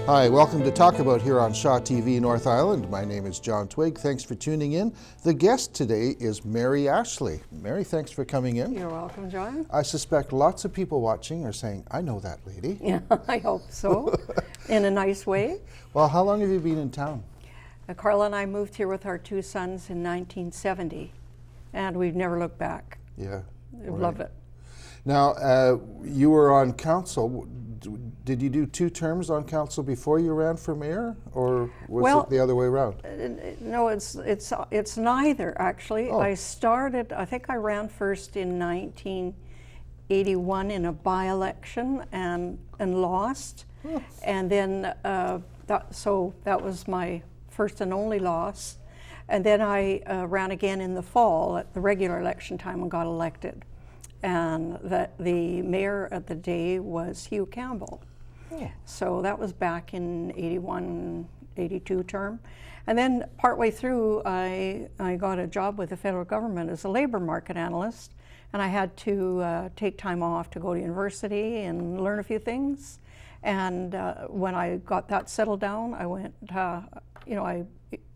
Hi, welcome to Talk About here on Shaw TV North Island. My name is John Twigg. Thanks for tuning in. The guest today is Mary Ashley. Mary, thanks for coming in. You're welcome, John. I suspect lots of people watching are saying, I know that lady. Yeah, I hope so, in a nice way. Well, how long have you been in town? Carla and I moved here with our two sons in 1970, and we've never looked back. Yeah. We love it. Now, you were on council. Did you do 2 terms on council before you ran for mayor, or was it the other way around? No, it's neither, actually. Oh. I think I ran first in 1981 in a by-election and lost. Oh. And then, that was my first and only loss. And then I ran again in the fall at the regular election time and got elected. And the mayor at the day was Hugh Campbell. Oh. So that was back in 81, 82 term. And then partway through, I got a job with the federal government as a labor market analyst, and I had to take time off to go to university and learn a few things. And when I got that settled down, I went, I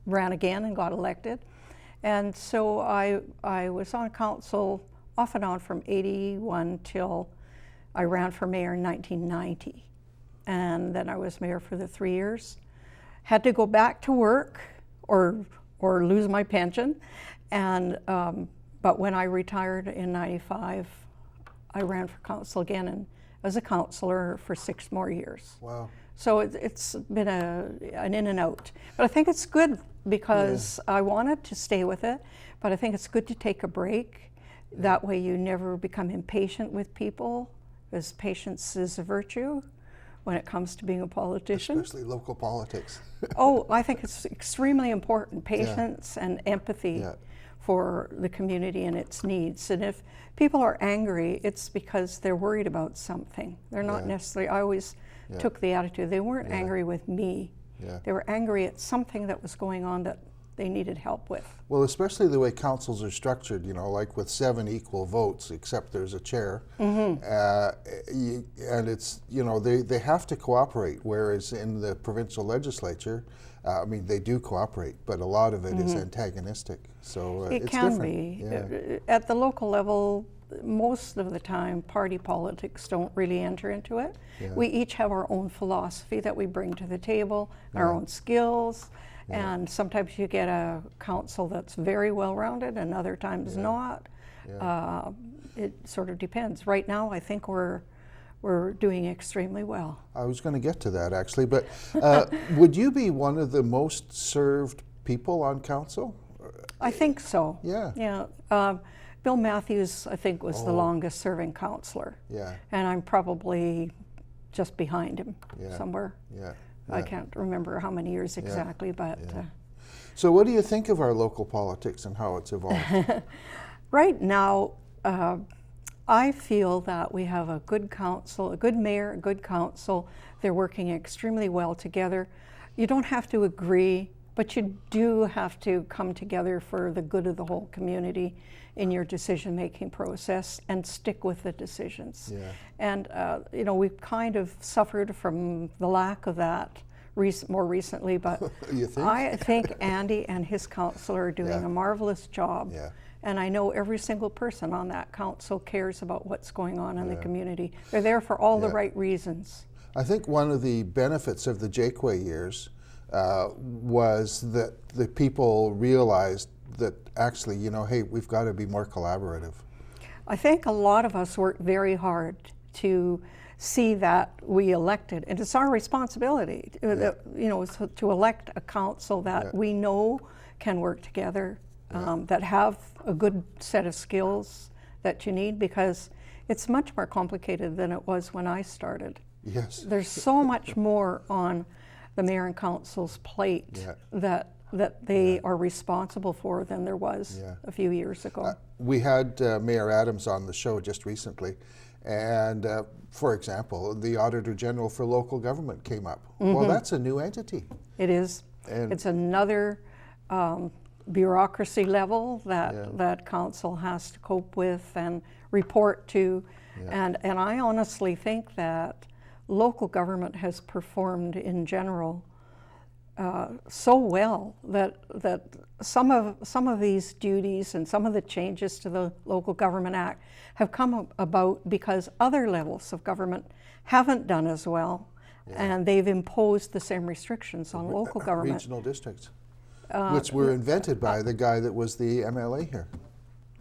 ran again and got elected. And so I was on council off and on from 81 till I ran for mayor in 1990. And then I was mayor for the 3 years. Had to go back to work or lose my pension. And but when I retired in 95, I ran for council again and as a councillor for 6 more years. Wow. So it's been an in and out. But I think it's good because I wanted to stay with it, but I think it's good to take a break. That way you never become impatient with people, because patience is a virtue when it comes to being a politician. Especially local politics. Oh, I think it's extremely important, patience and empathy for the community and its needs. And if people are angry, it's because they're worried about something. They're not necessarily, I always took the attitude, they weren't angry with me. They were angry at something that was going on that they needed help with. Well, especially the way councils are structured, like with 7 equal votes, except there's a chair. Mm-hmm. And it's, they have to cooperate, whereas in the provincial legislature, they do cooperate, but a lot of it is antagonistic. So it's can different. be. Yeah. At the local level, most of the time, party politics don't really enter into it. Yeah. We each have our own philosophy that we bring to the table, our own skills. Yeah. And sometimes you get a council that's very well-rounded and other times not. Yeah. It sort of depends. Right now, I think we're doing extremely well. I was going to get to that, actually, but would you be one of the most served people on council? I think so. Yeah. Yeah. Bill Matthews, I think, was the longest-serving councillor. Yeah. And I'm probably just behind him somewhere. Yeah. I can't remember how many years exactly, but... So what do you think of our local politics and how it's evolved? Right now, I feel that we have a good council, a good mayor, a good council. They're working extremely well together. You don't have to agree, but you do have to come together for the good of the whole community in your decision-making process and stick with the decisions. Yeah. And we've kind of suffered from the lack of that more recently, but you think? I think Andy and his council are doing a marvelous job. Yeah. And I know every single person on that council cares about what's going on in the community. They're there for all the right reasons. I think one of the benefits of the Jaqua years was that the people realized that actually, hey, we've got to be more collaborative. I think a lot of us worked very hard to see that we elected, and it's our responsibility, to elect a council that we know can work together, that have a good set of skills that you need, because it's much more complicated than it was when I started. Yes. There's so much more on the mayor and council's plate that they are responsible for than there was a few years ago. We had Mayor Adams on the show just recently, and for example, the Auditor General for local government came up. Mm-hmm. Well, that's a new entity. It is. And it's another bureaucracy level that council has to cope with and report to. Yeah. And I honestly think that local government has performed in general so well that some of these duties and some of the changes to the Local Government Act have come about because other levels of government haven't done as well, and they've imposed the same restrictions on local government. Regional districts, which were invented by the guy that was the MLA here.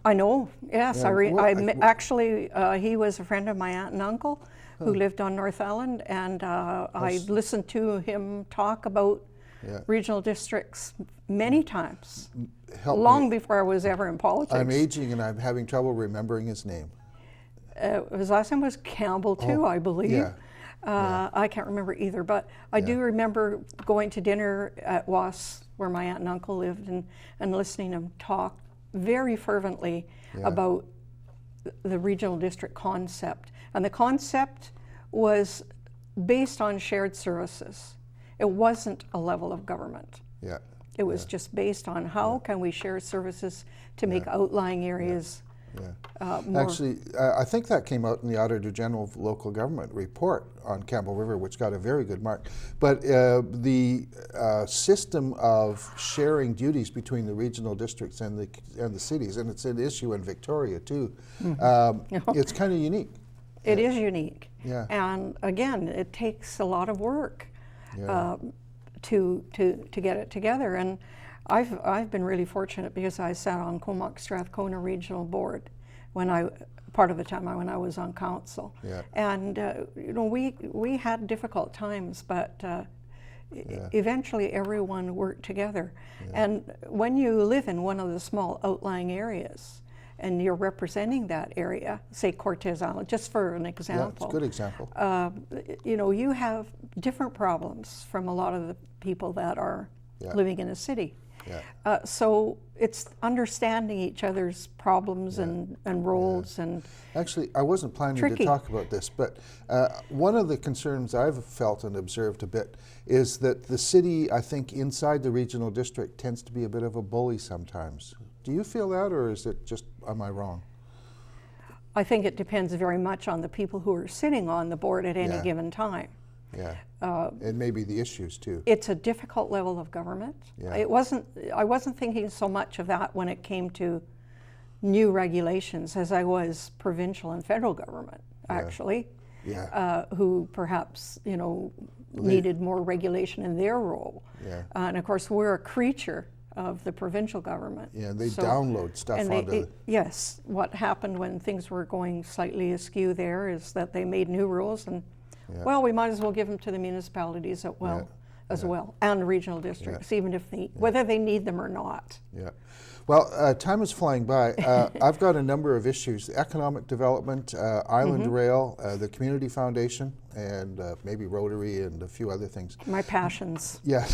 I know, yes. Yeah, Actually, he was a friend of my aunt and uncle who lived on North Island, and I listened to him talk about regional districts many times, long before I was ever in politics. I'm aging and I'm having trouble remembering his name. His last name was Campbell too, I believe. Yeah. I can't remember either, but I do remember going to dinner at Was, where my aunt and uncle lived, and listening to him talk very fervently about the regional district concept. And the concept was based on shared services. It wasn't a level of government. Yeah. It was just based on how can we share services to make outlying areas more. Actually, I think that came out in the Auditor General of Local Government report on Campbell River, which got a very good mark. But the system of sharing duties between the regional districts and the cities, and it's an issue in Victoria too, it's kind of unique. It is unique. Yeah. And again, it takes a lot of work to get it together. And I've been really fortunate because I sat on Comox Strathcona Regional Board part of the time when I was on council. Yeah. And you know, we had difficult times, but eventually everyone worked together. And when you live in one of the small outlying areas, and you're representing that area, say Cortez Island, just for an example. Yeah, it's a good example. You know, you have different problems from a lot of the people that are living in a city. Yeah. So it's understanding each other's problems and roles and Actually, I wasn't planning to talk about this, but one of the concerns I've felt and observed a bit is that the city, I think, inside the regional district tends to be a bit of a bully sometimes. Do you feel that, or is it just, am I wrong? I think it depends very much on the people who are sitting on the board at any given time. Yeah, and maybe the issues too. It's a difficult level of government. Yeah. I wasn't thinking so much of that when it came to new regulations as I was provincial and federal government, actually, who perhaps, you know, needed more regulation in their role. Yeah. And of course, we're a creature of the provincial government. Yeah, they download stuff onto Yes, what happened when things were going slightly askew there is that they made new rules and well, we might as well give them to the municipalities as well, and regional districts, even if whether they need them or not. Yeah. Well, time is flying by. I've got a number of issues: economic development, Island Rail, the Community Foundation, and maybe Rotary and a few other things. My passions. Yeah,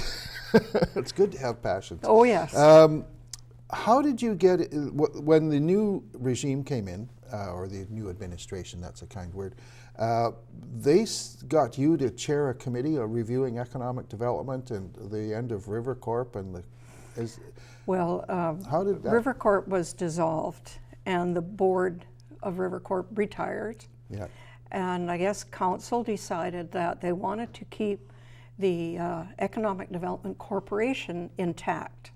it's good to have passions. Oh yes. How did you get when the new regime came in, or the new administration? That's a kind word. They got you to chair a committee on reviewing economic development and the end of River Corp and the. How did that? River Corp was dissolved, and the board of River Corp retired. Yeah. And I guess council decided that they wanted to keep the Economic Development Corporation intact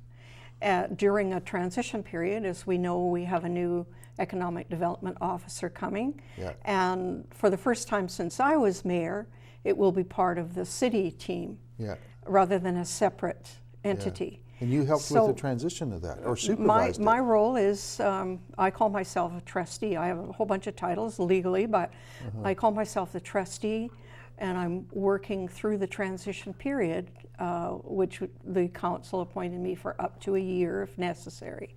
during a transition period. As we know, we have a new economic development officer coming, and for the first time since I was mayor, it will be part of the city team rather than a separate entity. And you helped with the transition of that, or supervised my role is, I call myself a trustee. I have a whole bunch of titles legally, but I call myself the trustee, and I'm working through the transition period, which the council appointed me for up to a year if necessary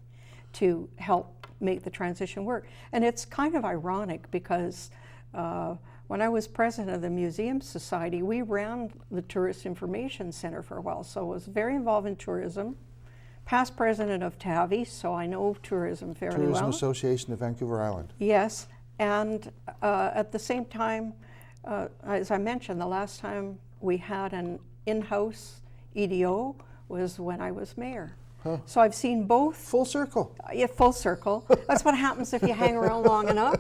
to help make the transition work. And it's kind of ironic because when I was president of the Museum Society, we ran the Tourist Information Center for a while, so I was very involved in tourism. Past president of TAVI, so I know tourism fairly well. Tourism Association of Vancouver Island. Yes, and at the same time, as I mentioned, the last time we had an in-house EDO was when I was mayor. So I've seen both. Full circle. Yeah, full circle. That's what happens if you hang around long enough.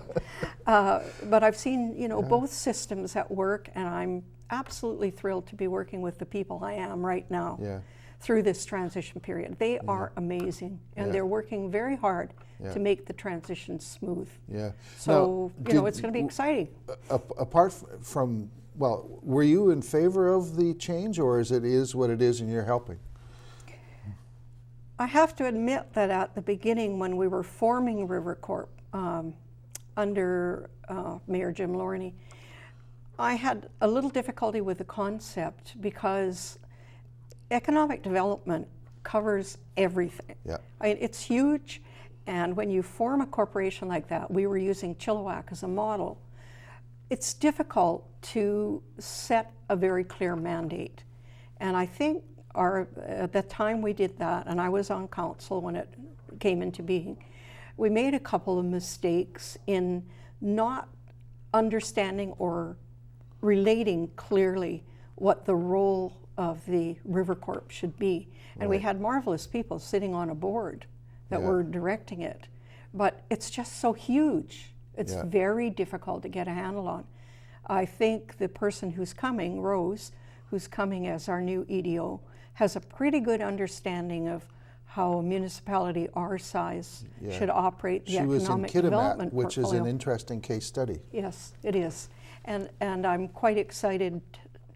But I've seen, both systems at work, and I'm absolutely thrilled to be working with the people I am right now through this transition period. They are amazing, and they're working very hard to make the transition smooth. Yeah. So, Now, it's going to be exciting. Apart from, well, were you in favor of the change, or is what it is and you're helping? I have to admit that at the beginning, when we were forming River Corp under Mayor Jim Lorney, I had a little difficulty with the concept because economic development covers everything. Yeah. It's huge, and when you form a corporation like that, we were using Chilliwack as a model, it's difficult to set a very clear mandate. And I think at the time we did that, and I was on council when it came into being, we made a couple of mistakes in not understanding or relating clearly what the role of the River Corp should be. And we had marvelous people sitting on a board that were directing it. But it's just so huge. It's very difficult to get a handle on. I think the person who's coming, Rose, who's coming as our new EDO, has a pretty good understanding of how a municipality our size should operate the economic development portfolio. Which is an interesting case study. Yes, it is. And I'm quite excited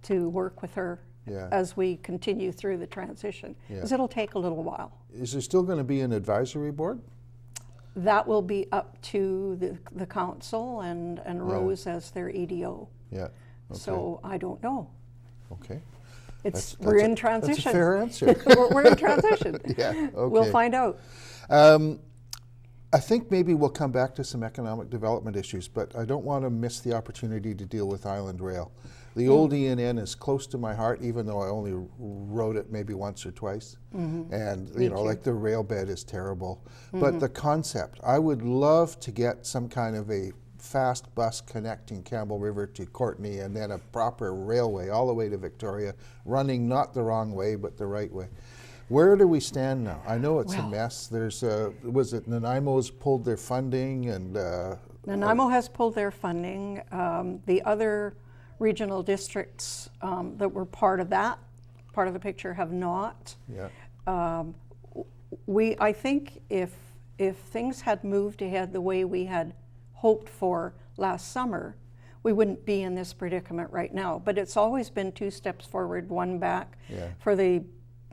to work with her as we continue through the transition, because it'll take a little while. Is there still going to be an advisory board? That will be up to the council and Rose as their EDO. Yeah. Okay. So I don't know. Okay. We're in transition. That's a fair answer. We're in transition. Okay. We'll find out. I think maybe we'll come back to some economic development issues, but I don't want to miss the opportunity to deal with Island Rail. The old ENN is close to my heart, even though I only rode it maybe once or twice. And like the rail bed is terrible. But the concept, I would love to get some kind of a fast bus connecting Campbell River to Courtenay, and then a proper railway all the way to Victoria, running not the wrong way but the right way. Where do we stand now? I know it's a mess. There's was it Nanaimo's pulled their funding, and Nanaimo has pulled their funding. The other regional districts that were part of the picture have not. I think if things had moved ahead the way we had hoped for last summer, we wouldn't be in this predicament right now. But it's always been 2 steps forward, 1 back for the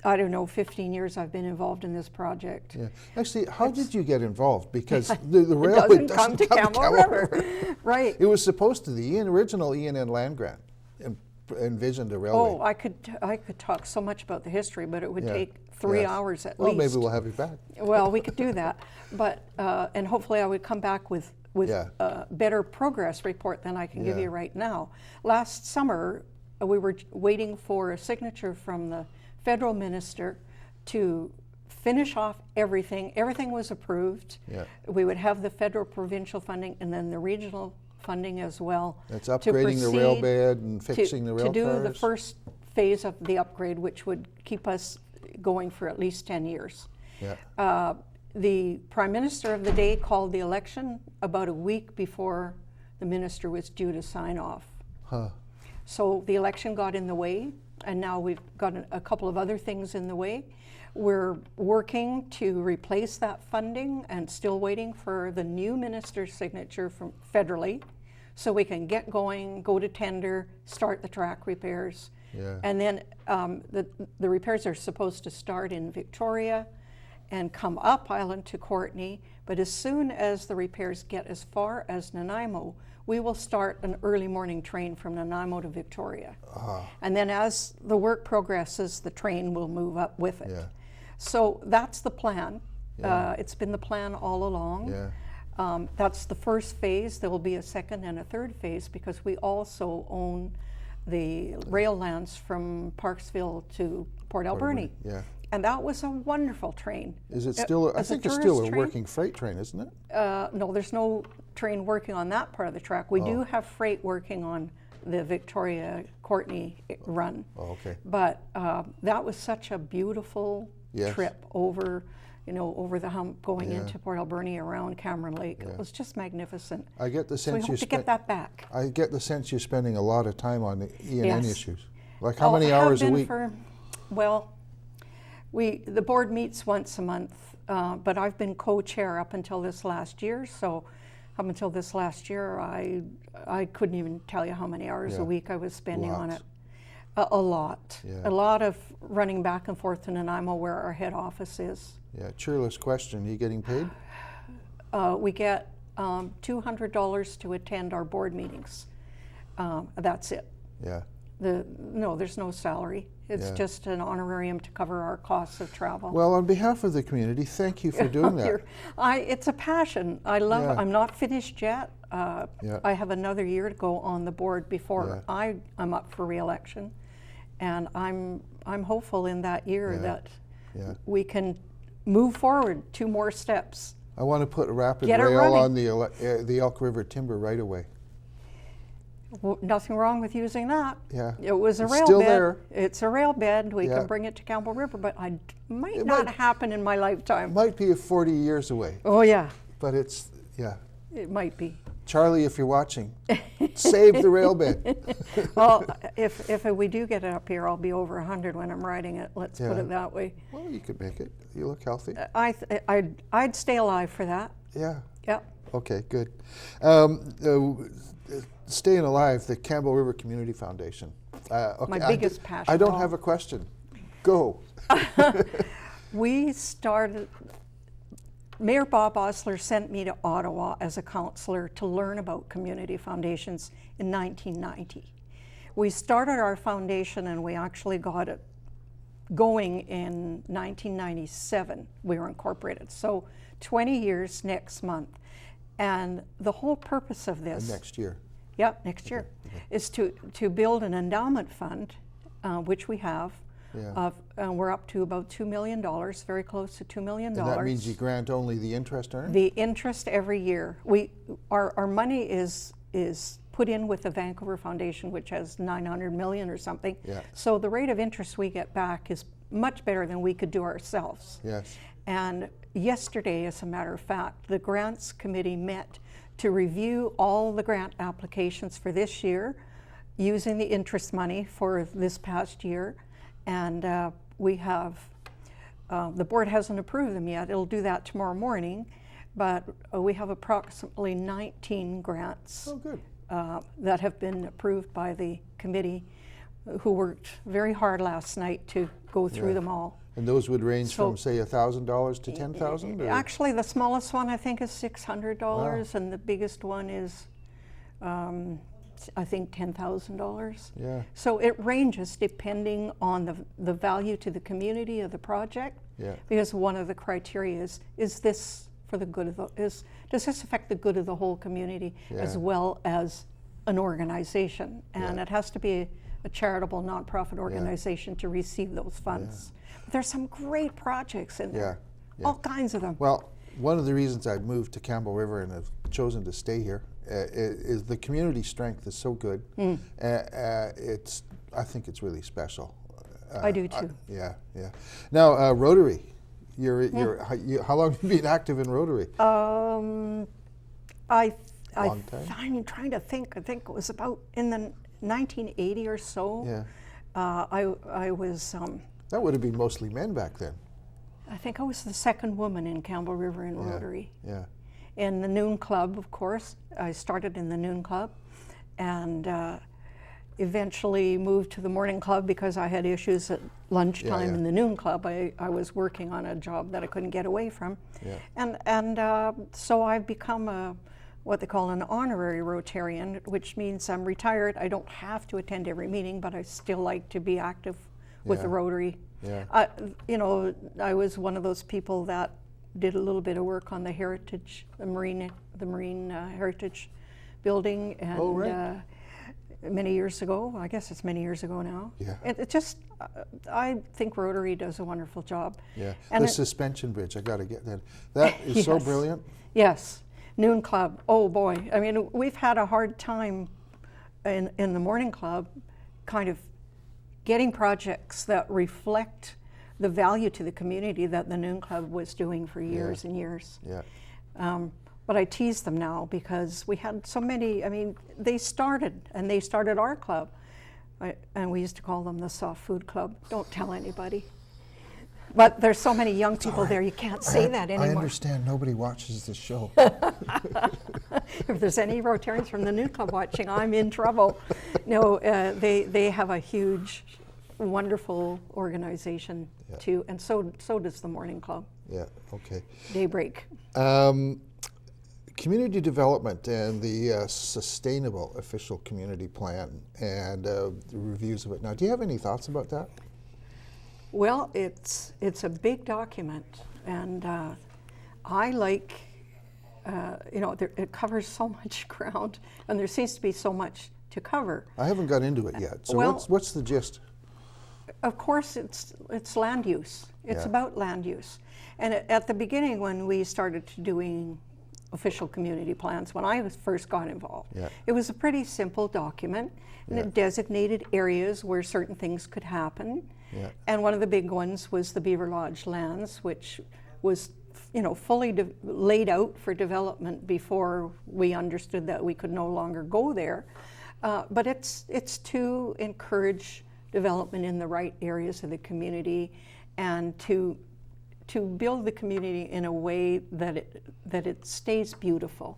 15 years I've been involved in this project. Yeah. Actually, how did you get involved? Because the railway doesn't come to Campbell River. Right. It was supposed to. The original ENN land grant envisioned a railway. Oh, I could talk so much about the history, but it would take 3 hours at least. Well, maybe we'll have you back. Well, we could do that, but and hopefully I would come back with a better progress report than I can give you right now. Last summer, we were waiting for a signature from the federal minister to finish off everything. Everything was approved. We would have the federal provincial funding and then the regional funding as well. That's upgrading the rail bed and fixing the rail cars. To do the first phase of the upgrade, which would keep us going for at least 10 years. The prime minister of the day called the election about a week before the minister was due to sign off. So the election got in the way, and now we've got a couple of other things in the way. We're working to replace that funding and still waiting for the new minister's signature from federally so we can get going, go to tender, start the track repairs. And then the repairs are supposed to start in Victoria and come up island to Courtenay, but as soon as the repairs get as far as Nanaimo, we will start an early morning train from Nanaimo to Victoria. And then as the work progresses, the train will move up with it. So that's the plan. It's been the plan all along. That's the first phase. There will be a second and a third phase because we also own the rail lands from Parksville to Port Alberni. And that was a wonderful train. Is it still? I think it's still a working freight train, isn't it? No, there's no train working on that part of the track. We do have freight working on the Victoria Courtenay run. Okay. But that was such a beautiful trip over over the hump going Yeah. into Port Alberni around Cameron Lake. Yeah. It was just magnificent. I get the So we sense hope to get that back. I get the sense you're spending a lot of time on the E&N Yes. issues. Like how Oh, many I have hours a been week? Well, the board meets once a month, but I've been co-chair up until this last year. So up until this last year, I couldn't even tell you how many hours Yeah. a week I was spending on Lots. it. A lot. Yeah. A lot of running back and forth to Nanaimo, where our head office is. Yeah, cheerless question. Are you getting paid? We get $200 to attend our board meetings. That's it. Yeah. No, there's no salary. It's Yeah. just an honorarium to cover our costs of travel. Well, on behalf of the community, thank you for doing that. It's a passion. I love Yeah. it. I'm not finished yet. Yeah. I have another year to go on the board before Yeah. I'm up for re-election. And I'm hopeful in that year Yeah. that Yeah. we can move forward 2 more steps. I want to put a rapid Get it rail running. on the Elk River timber right away. Nothing wrong with using that. Yeah. It was a It's rail still bed. there. It's a rail bed. We Yeah. can bring it to Campbell River, but it It not might- happen in my lifetime. Might be 40 years away, Oh yeah, but it's, yeah. it might be. Charlie, if you're watching, save the rail bed. Well, if we do get it up here, I'll be over 100 when I'm riding it. Let's put Yeah. it that way. Well, you could make it. You look healthy. I'd stay alive for that. Yeah. Yep. Okay, good. Staying alive, the Campbell River Community Foundation. Okay, My biggest passion. I don't have a question. Go. We started. Mayor Bob Osler sent me to Ottawa as a counselor to learn about community foundations in 1990. We started our foundation and we actually got it going in 1997. We were incorporated. So 20 years next month. And the whole purpose of this, Next year. yep, next year, is to build an endowment fund, which we have. Yeah. We're up to about $2 million, very close to $2 million. And that means you grant only the interest earned? The interest every year. Our money is put in with the Vancouver Foundation, which has $900 million or something. Yeah. So the rate of interest we get back is much better than we could do ourselves. Yes. And yesterday, as a matter of fact, the grants committee met to review all the grant applications for this year using the interest money for this past year. And we have, the board hasn't approved them yet. It'll do that tomorrow morning. But we have approximately 19 grants Oh, good. that have been approved by the committee, who worked very hard last night to go through Yeah. them all. And those would range So- from, say, $1,000 to $10,000? Actually, the smallest one I think is $600, and the biggest one is, I think, $10,000. Yeah. So it ranges depending on the value to the community of the project. Yeah. Because one of the criteria is this for the good of does this affect the good of the whole community as Yeah. well as an organization? And Yeah. it has to be a charitable nonprofit organization to receive those funds. But there's some great projects in there, Yeah. all kinds of them. Well, one of the reasons I moved to Campbell River and have chosen to stay here is the community strength is so good. I think it's really special. I do too. Yeah. Now, Rotary. How long have you been active in Rotary? I'm trying to think. I think it was about in the 1980 or so. Yeah. I was. That would have been mostly men back then. I think I was the second woman in Campbell River in Yeah. Rotary. Yeah. In the Noon Club, of course. I started in the Noon Club, and eventually moved to the Morning Club because I had issues at lunchtime Yeah. in the Noon Club. I was working on a job that I couldn't get away from. Yeah. And so I've become what they call an honorary Rotarian, which means I'm retired. I don't have to attend every meeting, but I still like to be active with Yeah. the Rotary. Yeah. I was one of those people that did a little bit of work on the heritage, the marine heritage building, and Oh, right. Many years ago. I guess it's many years ago now. Yeah. It just, I think Rotary does a wonderful job. Yeah. And The it- suspension bridge, I got to get that. That is so Yes. brilliant. Yes, Noon Club. Oh boy, I mean, we've had a hard time in the Morning Club, kind of getting projects that reflect the value to the community that the Noon Club was doing for years and years. Yeah. But I tease them now because we had so many, I mean, they started our club. And we used to call them the Soft Food Club. Don't tell anybody. But there's so many young people there, you can't say that anymore. I understand nobody watches this show. If there's any Rotarians from the Noon Club watching, I'm in trouble. No, they have a huge, wonderful organization too, and so does the Morning Club. Yeah, okay. Daybreak. Community development and the sustainable official community plan and the reviews of it. Now, do you have any thoughts about that? Well, it's a big document, and I like, it covers so much ground, and there seems to be so much to cover. I haven't got into it yet. So well, what's the gist? Of course, it's land use. It's about land use. And at the beginning, when we started doing official community plans, when I first got involved, it was a pretty simple document, and it designated areas where certain things could happen. And one of the big ones was the Beaver Lodge lands, which was, fully laid out for development before we understood that we could no longer go there. But it's to encourage development in the right areas of the community, and to build the community in a way that it stays beautiful.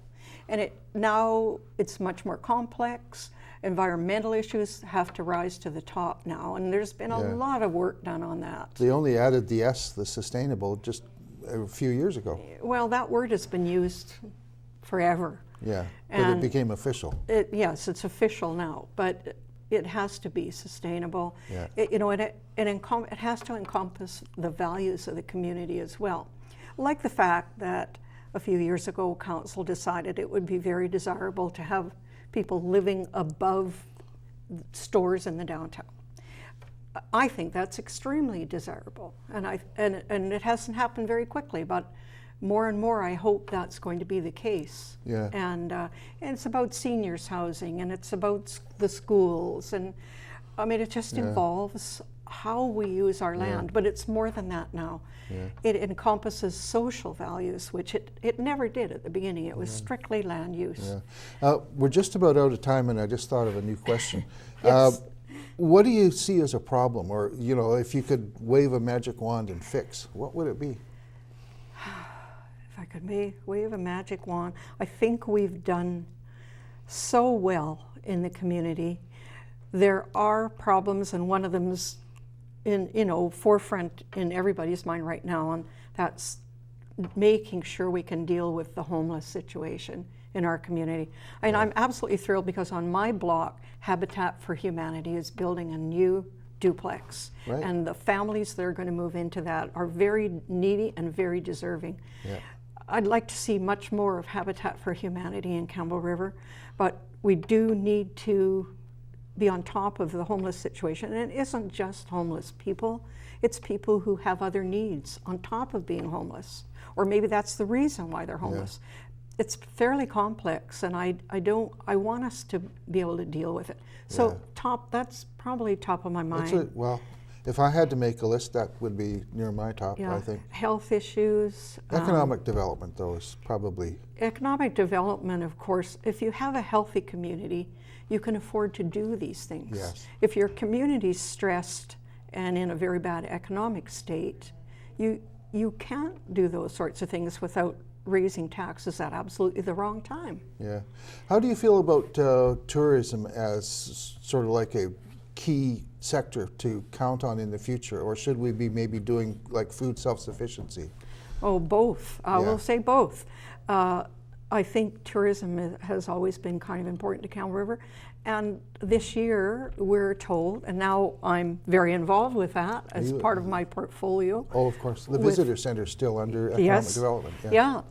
And now it's much more complex. Environmental issues have to rise to the top now, and there's been a lot of work done on that. They only added the S, the sustainable, just a few years ago. Well, that word has been used forever. Yeah, but it became official. Yes, it's official now, but it has to be sustainable. It has to encompass the values of the community as well. Like the fact that a few years ago, council decided it would be very desirable to have people living above stores in the downtown. I think that's extremely desirable, and it hasn't happened very quickly, but more and more I hope that's going to be the case. Yeah. And it's about seniors housing, and it's about the schools, and I mean, it just involves how we use our land, but it's more than that now. It encompasses social values, which it never did at the beginning. It was strictly land use. We're just about out of time, and I just thought of a new question. Yes. What do you see as a problem, or if you could wave a magic wand and fix, what would it be? If I could wave a magic wand, I think we've done so well in the community. There are problems, and one of them's forefront in everybody's mind right now, and that's making sure we can deal with the homeless situation in our community. And I'm absolutely thrilled because on my block, Habitat for Humanity is building a new duplex. Right. And the families that are going to move into that are very needy and very deserving. I'd like to see much more of Habitat for Humanity in Campbell River, but we do need to be on top of the homeless situation. And it isn't just homeless people, it's people who have other needs on top of being homeless. Or maybe that's the reason why they're homeless. It's fairly complex, and I want us to be able to deal with it. So that's probably top of my mind. Well, if I had to make a list, that would be near my top, I think. Health issues. Economic development, though, is probably... Economic development, of course, if you have a healthy community, you can afford to do these things. Yes. If your community's stressed and in a very bad economic state, you can't do those sorts of things without raising taxes at absolutely the wrong time. Yeah. How do you feel about tourism as sort of like a key sector to count on in the future, or should we be maybe doing like food self-sufficiency? Oh, both. I will say both. I think tourism has always been kind of important to Campbell River, and this year we're told, and now I'm very involved with that as part of my portfolio. Oh, of course. The visitor center is still under economic development.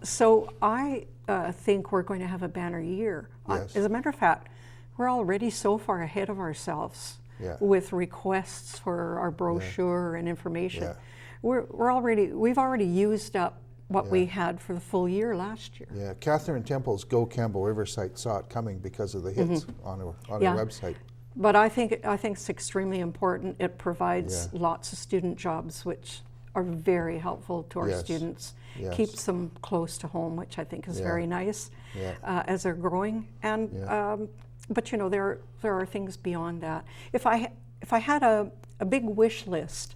So I think we're going to have a banner year. As a matter of fact, we're already so far ahead of ourselves with requests for our brochure and information. We've already used up what we had for the full year last year. Yeah, Catherine Temple's Go Campbell River site saw it coming because of the hits on her website. But I think it's extremely important. It provides Yeah. lots of student jobs, which are very helpful to our Yes. students. Yes. Keeps them close to home, which I think is Yeah. very nice Yeah. as they're growing. And Yeah. but you know, there are things beyond that. If I had a big wish list,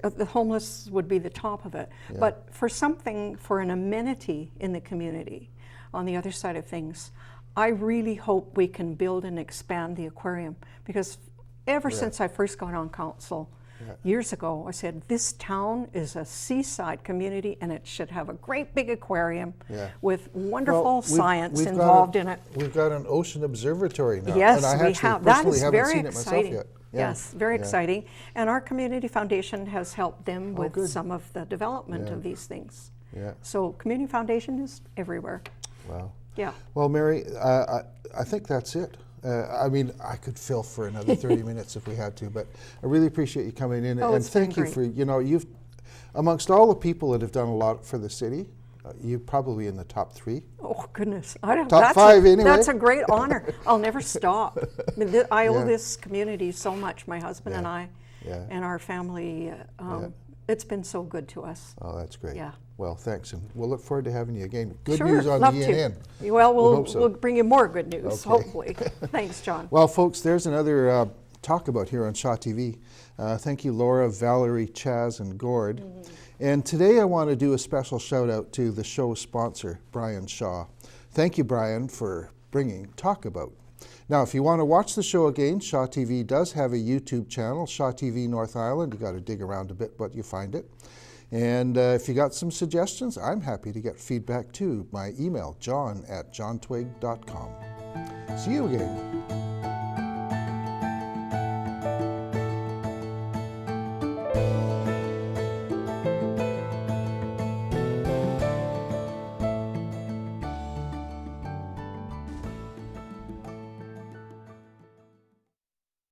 the homeless would be the top of it. Yeah. But for an amenity in the community, on the other side of things, I really hope we can build and expand the aquarium, because ever since I first got on council years ago, I said this town is a seaside community and it should have a great big aquarium with wonderful Well, science we've involved in it. We've got an ocean observatory now. Yes, and I we actually have. That personally is haven't very seen it myself exciting. yet. Yes, very exciting. And our community foundation has helped them with good. some of the development of these things. Yeah. So community foundation is everywhere. Wow. Yeah. Well, Mary, I think that's it. I mean, I could fill for another 30 minutes if we had to, but I really appreciate you coming in. Oh, and it's been thank you great. for, you know, amongst all the people that have done a lot for the city, you're probably in the top 3. Oh goodness! I don't. Top 5 anyway. That's a great honor. I'll never stop. I mean, I owe Yeah. this community so much. My husband and I, Yeah. and our family. It's been so good to us. Oh, that's great. Yeah. Well, thanks, and we'll look forward to having you again. Good Sure, news on love the to. ENN. Well, We hope so. we'll bring you more good news, Okay. hopefully. Thanks, John. Well, folks, there's another talk about here on Shaw TV. Thank you, Laura, Valerie, Chaz, and Gord. And today I want to do a special shout out to the show's sponsor, Brian Shaw. Thank you, Brian, for bringing Talk About. Now, if you want to watch the show again, Shaw TV does have a YouTube channel, Shaw TV North Island. You got to dig around a bit, but you find it. And if you got some suggestions, I'm happy to get feedback too. My email, john@johntwig.com. See you again.